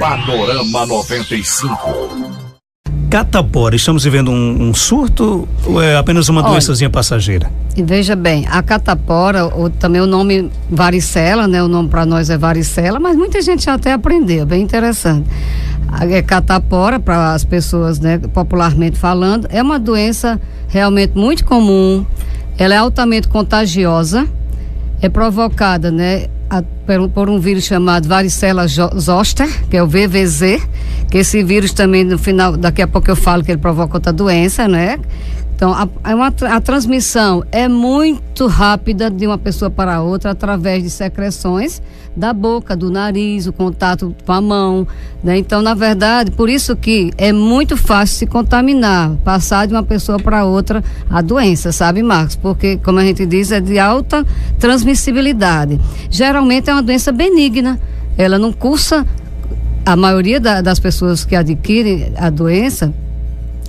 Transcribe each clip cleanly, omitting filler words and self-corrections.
Panorama 95. Catapora, estamos vivendo um surto ou é apenas uma doençazinha passageira? E veja bem, a catapora, ou também o nome varicela, né? O nome para nós é varicela, mas muita gente já até aprendeu, bem interessante. A catapora, para as pessoas, né, popularmente falando, é uma doença realmente muito comum, ela é altamente contagiosa, é provocada, né, por um vírus chamado varicela zoster, que é o VVZ, que esse vírus também no final, daqui a pouco eu falo que ele provoca outra doença, né? Então a transmissão é muito rápida de uma pessoa para outra através de secreções da boca, do nariz, o contato com a mão, né? Então, na verdade, por isso que é muito fácil se contaminar, passar de uma pessoa para outra a doença, sabe, Marcos? Porque, como a gente diz, é de alta transmissibilidade. Geralmente é uma doença benigna, ela não cursa, a maioria das pessoas que adquirem a doença,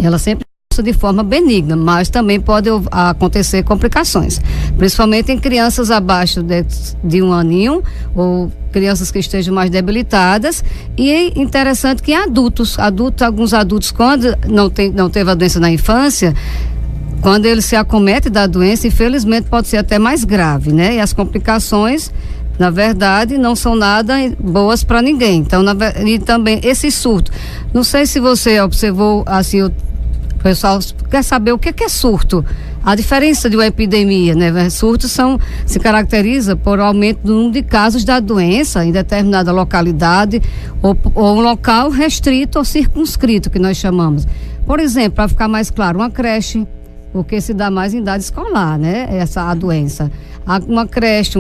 ela sempre de forma benigna, mas também pode acontecer complicações, principalmente em crianças abaixo de 1 aninho ou crianças que estejam mais debilitadas, e é interessante que alguns adultos, quando não teve a doença na infância, quando ele se acomete da doença, infelizmente pode ser até mais grave, né? E as complicações, na verdade, não são nada boas para ninguém. Então, e também esse surto, não sei se você observou assim, o pessoal quer saber o que é surto. A diferença de uma epidemia, né? Surto se caracteriza por aumento do número de casos da doença em determinada localidade ou um local restrito ou circunscrito, que nós chamamos. Por exemplo, para ficar mais claro, uma creche, porque se dá mais em idade escolar, né? A doença. Uma creche,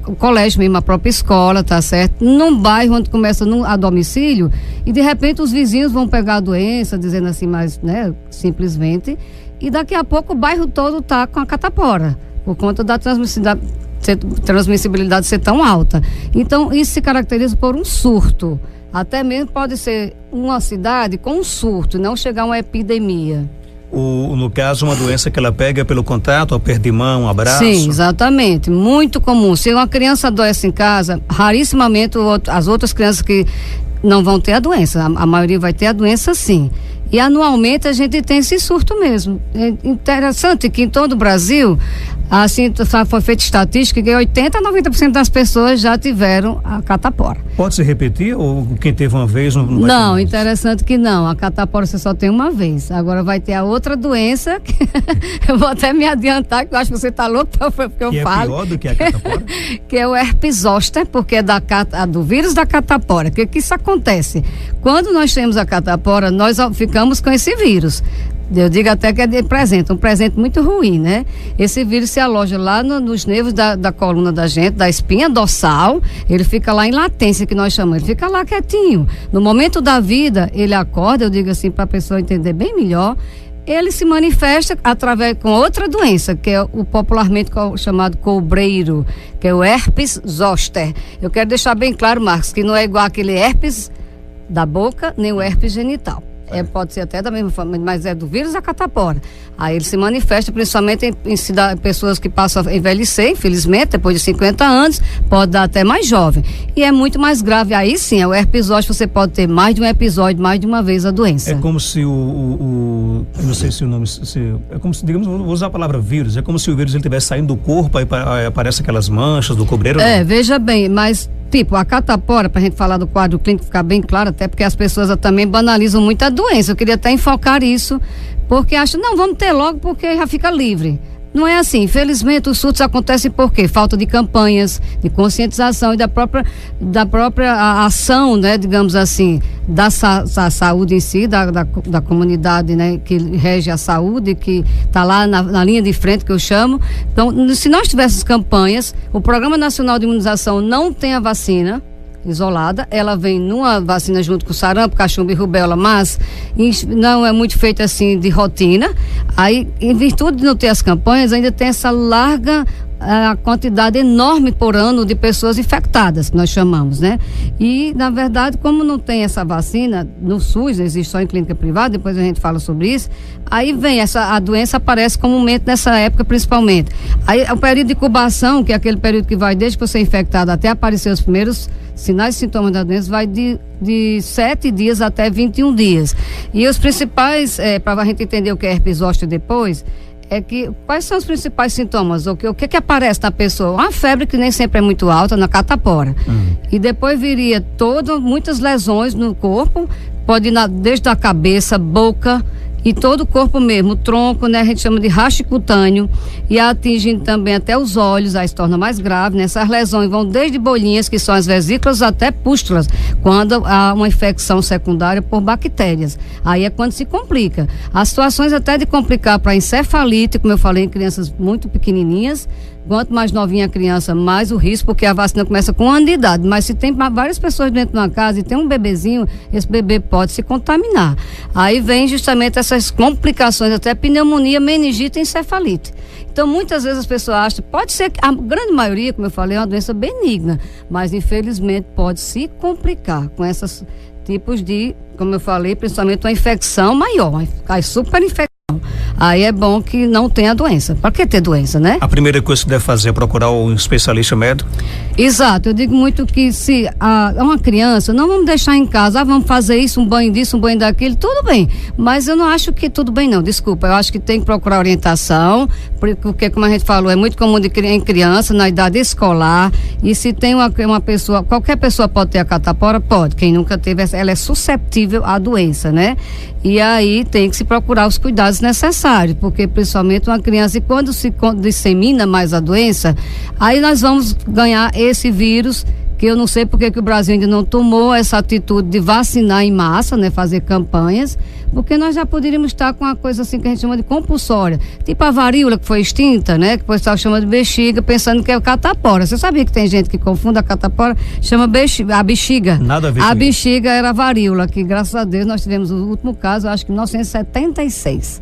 o colégio mesmo, a própria escola, tá certo? Num bairro onde começa a domicílio e de repente os vizinhos vão pegar a doença, dizendo assim, mais, né, simplesmente, e daqui a pouco o bairro todo tá com a catapora, por conta da transmissibilidade ser tão alta. Então, isso se caracteriza por um surto. Até mesmo pode ser uma cidade com um surto, não chegar a uma epidemia. No caso, uma doença que ela pega pelo contato, aperto de mão, abraço. Sim, exatamente, muito comum. Se uma criança adoece em casa, rarissimamente as outras crianças que não vão ter a doença, a maioria vai ter a doença sim. E anualmente a gente tem esse surto mesmo. É interessante que em todo o Brasil, assim, foi feita estatística que 80% a 90% das pessoas já tiveram a catapora. Pode se repetir ou quem teve uma vez não vai Não, ter interessante que não. A catapora você só tem uma vez. Agora vai ter a outra doença, que eu vou até me adiantar, que eu acho que você está louco porque eu falo. É pior do que a catapora? Que é o herpes zoster, porque é do vírus da catapora. O que isso acontece? Quando nós temos a catapora, nós ficamos com esse vírus. Eu digo até que é um presente muito ruim, né? Esse vírus se aloja lá nos nervos da coluna da gente, da espinha dorsal, ele fica lá em latência, que nós chamamos, ele fica lá quietinho. No momento da vida, ele acorda, eu digo assim, para a pessoa entender bem melhor, ele se manifesta com outra doença, que é o popularmente chamado cobreiro, que é o herpes zoster. Eu quero deixar bem claro, Marcos, que não é igual aquele herpes da boca, nem o herpes genital. Pode ser até da mesma forma, mas é do vírus da catapora. Aí ele se manifesta principalmente em pessoas que passam a envelhecer, infelizmente, depois de 50 anos, pode dar até mais jovem. E é muito mais grave. Aí sim, o herpes zoster, você pode ter mais de um episódio, mais de uma vez a doença. É como se eu não sei se o nome, é como se, digamos, vou usar a palavra vírus, é como se o vírus ele estivesse saindo do corpo, aí aparece aquelas manchas do cobreiro. Veja bem, mas tipo, a catapora, pra gente falar do quadro clínico, ficar bem claro, até porque as pessoas também banalizam muito a doença. Eu queria até enfocar isso, porque acham, não, vamos ter logo porque já fica livre. Não é assim. Infelizmente, os surtos acontecem por quê? Falta de campanhas, de conscientização e da própria ação, né, digamos assim, da saúde em si, da comunidade, né, que rege a saúde, que está lá na linha de frente, que eu chamo. Então, se nós tivéssemos campanhas, o Programa Nacional de Imunização não tem a vacina isolada, ela vem numa vacina junto com sarampo, cachumba e rubéola, mas não é muito feita assim de rotina. Aí, em virtude de não ter as campanhas, ainda tem essa larga a quantidade enorme por ano de pessoas infectadas, que nós chamamos, né? E, na verdade, como não tem essa vacina, no SUS, existe só em clínica privada, depois a gente fala sobre isso, aí vem, a doença aparece comumente nessa época, principalmente. Aí, o período de incubação, que é aquele período que vai desde que você é infectado até aparecer os primeiros sinais e sintomas da doença, vai de 7 dias até 21 dias. E os principais, para a gente entender o que é herpes zoster depois, quais são os principais sintomas? O que aparece na pessoa? Uma febre que nem sempre é muito alta, na catapora. E depois viria muitas lesões no corpo, pode ir desde a cabeça, boca e todo o corpo mesmo, o tronco, né? A gente chama de racho cutâneo, e atinge também até os olhos, aí se torna mais grave, né? Essas lesões vão desde bolinhas, que são as vesículas, até pústulas, quando há uma infecção secundária por bactérias. Aí é quando se complica. As situações até de complicar para encefalite, como eu falei, em crianças muito pequenininhas. Quanto mais novinha a criança, mais o risco, porque a vacina começa com 1 ano de idade. Mas se tem várias pessoas dentro de uma casa e tem um bebezinho, esse bebê pode se contaminar. Aí vem justamente essas complicações, até pneumonia, meningite e encefalite. Então, muitas vezes as pessoas acham, pode ser, a grande maioria, como eu falei, é uma doença benigna, mas infelizmente pode se complicar com esses tipos de, como eu falei, principalmente uma infecção maior, a superinfecção. Aí é bom que não tenha doença. Para que ter doença, né? A primeira coisa que deve fazer é procurar um especialista médico? Exato, eu digo muito que se uma criança, não vamos deixar em casa, vamos fazer isso, um banho disso, um banho daquilo, tudo bem, mas eu não acho que tudo bem não, desculpa, eu acho que tem que procurar orientação, porque como a gente falou, é muito comum em criança, na idade escolar, e se tem uma pessoa, qualquer pessoa pode ter a catapora? Pode, quem nunca teve, ela é susceptível à doença, né? E aí tem que se procurar os cuidados necessários, porque principalmente uma criança, e quando se dissemina mais a doença, aí nós vamos ganhar esse vírus, que eu não sei porque que o Brasil ainda não tomou essa atitude de vacinar em massa, né, fazer campanhas, porque nós já poderíamos estar com uma coisa assim que a gente chama de compulsória, tipo a varíola que foi extinta, né, que o pessoal chama de bexiga, pensando que é o catapora. Você sabia que tem gente que confunde a catapora, chama a bexiga. Nada a ver a com bexiga era a varíola, que graças a Deus nós tivemos o último caso, acho que em 1976.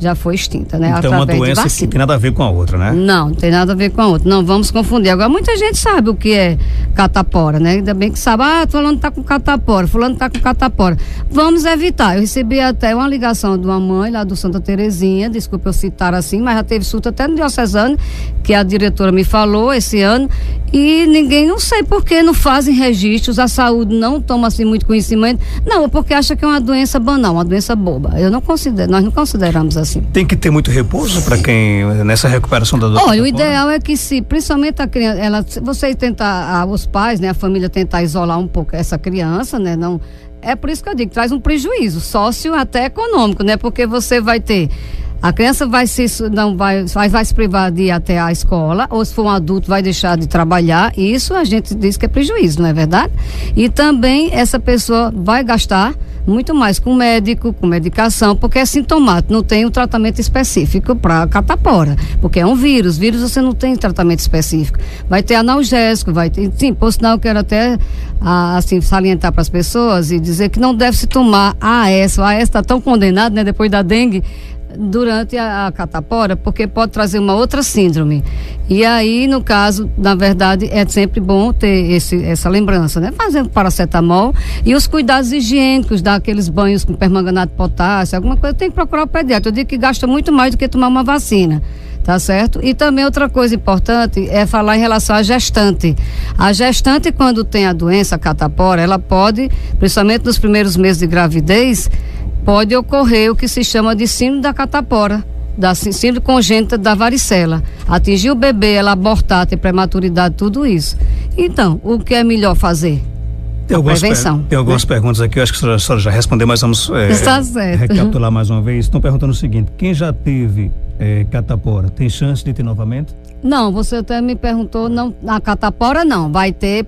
Já foi extinta, né? Então é uma doença que tem nada a ver com a outra, né? Não tem nada a ver com a outra. Não vamos confundir. Agora, muita gente sabe o que é catapora, né? Ainda bem que sabe. Fulano tá com catapora, fulano tá com catapora. Vamos evitar. Eu recebi até uma ligação de uma mãe lá do Santa Terezinha, desculpa eu citar assim, mas já teve surto até no Diocesano, que a diretora me falou esse ano, e ninguém, não sei por que não fazem registros, a saúde não toma assim muito conhecimento. Não, porque acha que é uma doença banal, uma doença boba. Nós não consideramos assim. Tem que ter muito repouso para quem nessa recuperação da doença? Olha, o ideal é que principalmente a criança, você tentar, os pais, né, a família tentar isolar um pouco essa criança, né, não, é por isso que eu digo, traz um prejuízo sócio até econômico, né, porque você vai ter, a criança vai se privar de ir até a escola, ou se for um adulto vai deixar de trabalhar, e isso a gente diz que é prejuízo, não é verdade? E também essa pessoa vai gastar muito mais com médico, com medicação, porque é sintomático, não tem um tratamento específico para catapora, porque é um vírus você não tem tratamento específico. Vai ter analgésico, vai ter, sim, por sinal eu quero até assim, salientar para as pessoas e dizer que não deve se tomar AS. O AS está tão condenado, né, depois da dengue, durante a catapora, porque pode trazer uma outra síndrome. E aí, no caso, na verdade, é sempre bom ter essa lembrança, né? Fazer paracetamol e os cuidados higiênicos, dar aqueles banhos com permanganato de potássio, alguma coisa, tem que procurar o pediatra. Eu digo que gasta muito mais do que tomar uma vacina. Tá certo? E também outra coisa importante é falar em relação à gestante. A gestante, quando tem a doença, a catapora, ela pode, principalmente nos primeiros meses de gravidez, pode ocorrer o que se chama de síndrome da catapora, da síndrome congênita da varicela. Atingir o bebê, ela abortar, ter prematuridade, tudo isso. Então, o que é melhor fazer? Prevenção. Tem algumas perguntas aqui, eu acho que a senhora já respondeu, mas vamos recapitular mais uma vez. Estão perguntando o seguinte: quem já teve catapora, tem chance de ter novamente? Não, você até me perguntou, não, a catapora não, vai ter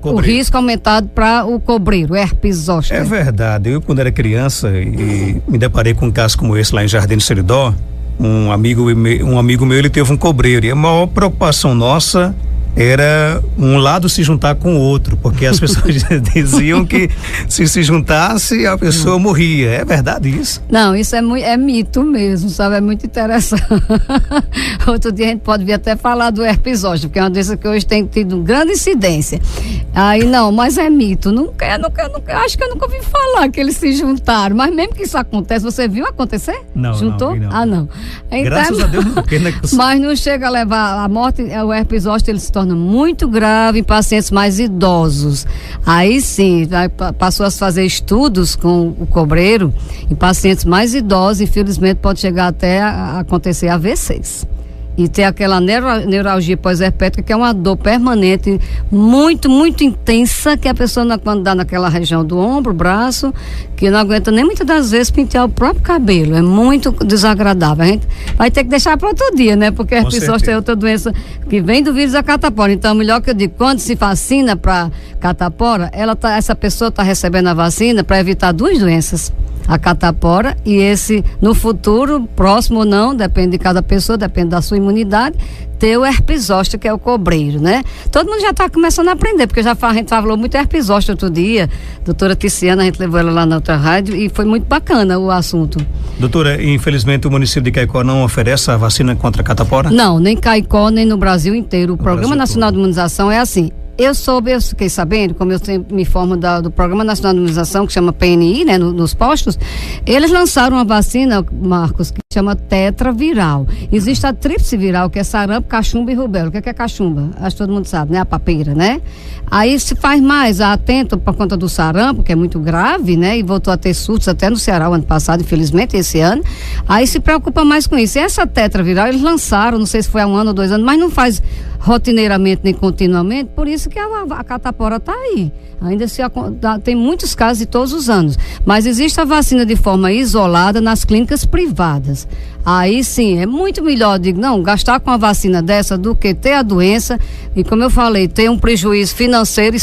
o risco aumentado para o cobreiro, herpes zoster. É verdade, eu quando era criança e me deparei com um caso como esse lá em Jardim do Seridó, um amigo meu, ele teve um cobreiro, e a maior preocupação nossa era um lado se juntar com o outro, porque as pessoas diziam que se juntasse a pessoa morria. É verdade isso? Não, isso é mito mesmo, sabe? É muito interessante. Outro dia a gente pode vir até falar do herpes zoster, porque é uma doença que hoje tem tido grande incidência. Aí não, mas é mito. Acho que eu nunca ouvi falar que eles se juntaram, mas mesmo que isso acontece, você viu acontecer? Não. Juntou? Não. Ah, não. Então, graças a Deus, porque não é que... Mas não chega a levar a morte. O herpes zoster, ele se torna muito grave em pacientes mais idosos. Aí sim, passou a se fazer estudos com o cobreiro em pacientes mais idosos, infelizmente pode chegar até a acontecer AVCs. E ter aquela neuralgia pós-herpética, que é uma dor permanente, muito, muito intensa, que a pessoa, quando dá naquela região do ombro, braço, que não aguenta nem muitas das vezes pentear o próprio cabelo. É muito desagradável. A gente vai ter que deixar para outro dia, né? Porque a herpes zoster é outra doença que vem do vírus da catapora. Então, melhor que eu digo, quando se vacina para catapora, essa pessoa está recebendo a vacina para evitar duas doenças. A catapora e esse, no futuro, próximo ou não, depende de cada pessoa, depende da sua imunidade, ter o herpes zoster, que é o cobreiro, né? Todo mundo já está começando a aprender, porque a gente falou muito herpes zoster outro dia, doutora Tiziana, a gente levou ela lá na outra rádio e foi muito bacana o assunto. Doutora, infelizmente o município de Caicó não oferece a vacina contra a catapora? Não, nem Caicó, nem no Brasil inteiro. O Programa Nacional de Imunização é assim. Eu fiquei sabendo, como eu me informo do Programa Nacional de Imunização, que chama PNI, né, nos postos, eles lançaram uma vacina, Marcos, que chama tetraviral. Existe a tríplice viral, que é sarampo, cachumba e rubéola. O que é cachumba? Acho que todo mundo sabe, né? A papeira, né? Aí se faz mais atento por conta do sarampo, que é muito grave, né? E voltou a ter surtos até no Ceará o ano passado, infelizmente, esse ano. Aí se preocupa mais com isso. E essa tetraviral, eles lançaram, não sei se foi há 1 ano ou 2 anos, mas não faz rotineiramente nem continuamente, por isso que a catapora está aí. Ainda tem muitos casos de todos os anos, mas existe a vacina de forma isolada nas clínicas privadas. Aí sim, é muito melhor, gastar com a vacina dessa do que ter a doença e, como eu falei, ter um prejuízo financeiro e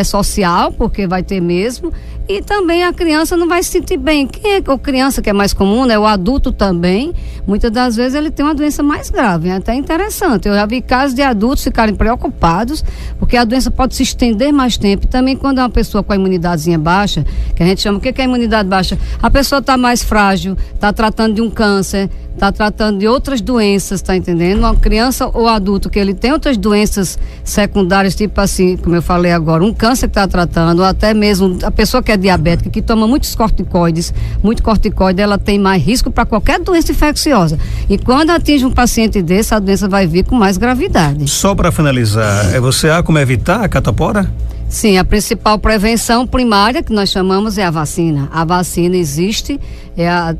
social, porque vai ter mesmo, e também a criança não vai se sentir bem. Quem é a criança que é mais comum, né? O adulto também, muitas das vezes ele tem uma doença mais grave, é até interessante. Eu já vi casos de adultos ficarem preocupados, porque a doença pode se estender mais tempo. Também quando é uma pessoa com a imunidadezinha baixa, que a gente chama, o que é a imunidade baixa? A pessoa está mais frágil, está tratando de um câncer, está tratando de outras doenças, tá entendendo? Uma criança ou adulto que ele tem outras doenças secundárias, tipo assim, como eu falei agora, um câncer que está tratando, ou até mesmo a pessoa que é diabética, que toma muitos corticoides, ela tem mais risco para qualquer doença infecciosa. E quando atinge um paciente desse, a doença vai vir com mais gravidade. Só para finalizar, você há como evitar a catapora? Sim, a principal prevenção primária que nós chamamos é a vacina. A vacina existe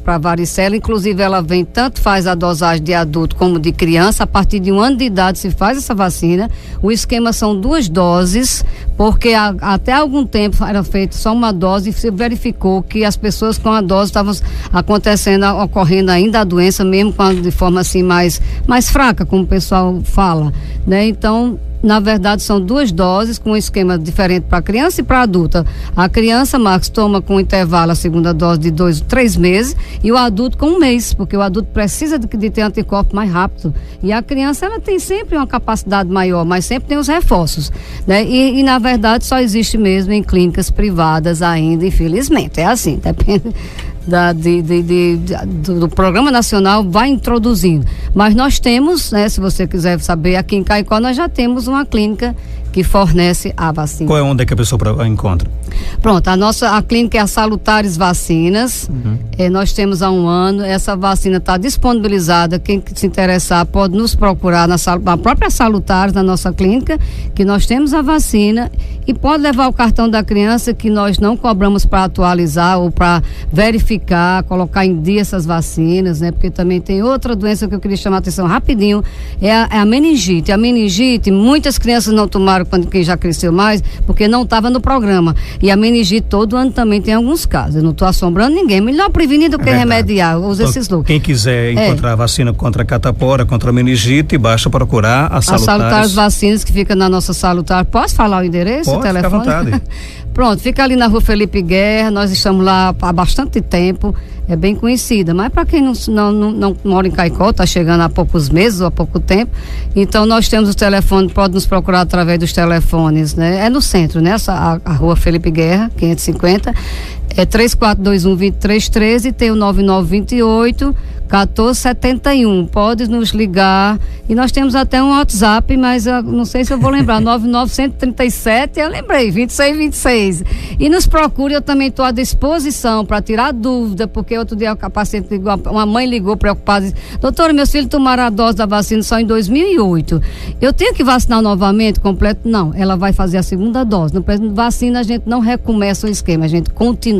para varicela, inclusive ela vem, tanto faz a dosagem de adulto como de criança. A partir de 1 ano de idade se faz essa vacina. O esquema são 2 doses, porque até algum tempo era feito só uma dose e se verificou que as pessoas com a dose estavam ocorrendo ainda a doença, mesmo de forma assim mais fraca, como o pessoal fala, né? Então, na verdade, são 2 doses com um esquema diferente para a criança e para a adulta. A criança, Marcos, toma com intervalo a segunda dose de 2, 3 meses e o adulto com 1 mês, porque o adulto precisa de ter anticorpo mais rápido. E a criança, ela tem sempre uma capacidade maior, mas sempre tem os reforços, né? E na verdade, só existe mesmo em clínicas privadas ainda, infelizmente. É assim, depende do Programa Nacional, vai introduzindo. Mas nós temos, né, se você quiser saber, aqui em Caicó nós já temos uma clínica que fornece a vacina. Qual é onde que a pessoa encontra? Pronto, a clínica é a Salutares Vacinas. Nós temos há 1 ano, essa vacina está disponibilizada. Quem se interessar pode nos procurar na própria Salutares, na nossa clínica, que nós temos a vacina, e pode levar o cartão da criança, que nós não cobramos para atualizar ou para verificar, colocar em dia essas vacinas, né? Porque também tem outra doença que eu queria chamar a atenção rapidinho, é a meningite. A meningite, muitas crianças não tomaram quem já cresceu mais, porque não estava no programa. E a meningite todo ano também tem alguns casos. Eu não estou assombrando ninguém. Melhor prevenir do que remediar. Usa esses loucos. Quem quiser encontrar a vacina contra a catapora, contra a meningite, basta procurar a Salutares. A Salutares Vacinas, que fica na nossa Salutar. Posso falar o endereço? Pode, o telefone? fica à vontade. Pronto, fica ali na Rua Felipe Guerra, nós estamos lá há bastante tempo, é bem conhecida, mas para quem não mora em Caicó, está chegando há poucos meses ou há pouco tempo, então nós temos o telefone, pode nos procurar através dos telefones, né? É no centro, né? A Rua Felipe Guerra, 550, é 3421-2313, tem o 9928-1471, pode nos ligar, e nós temos até um WhatsApp, mas eu não sei se eu vou lembrar, 99137, eu lembrei, 2626, e nos procure, eu também estou à disposição para tirar dúvida, porque outro dia a paciente ligou, uma mãe ligou preocupada, disse, doutora, meus filhos tomaram a dose da vacina só em 2008, eu tenho que vacinar novamente, completo? Não, ela vai fazer a segunda dose, no vacina a gente não recomeça o esquema, a gente continua.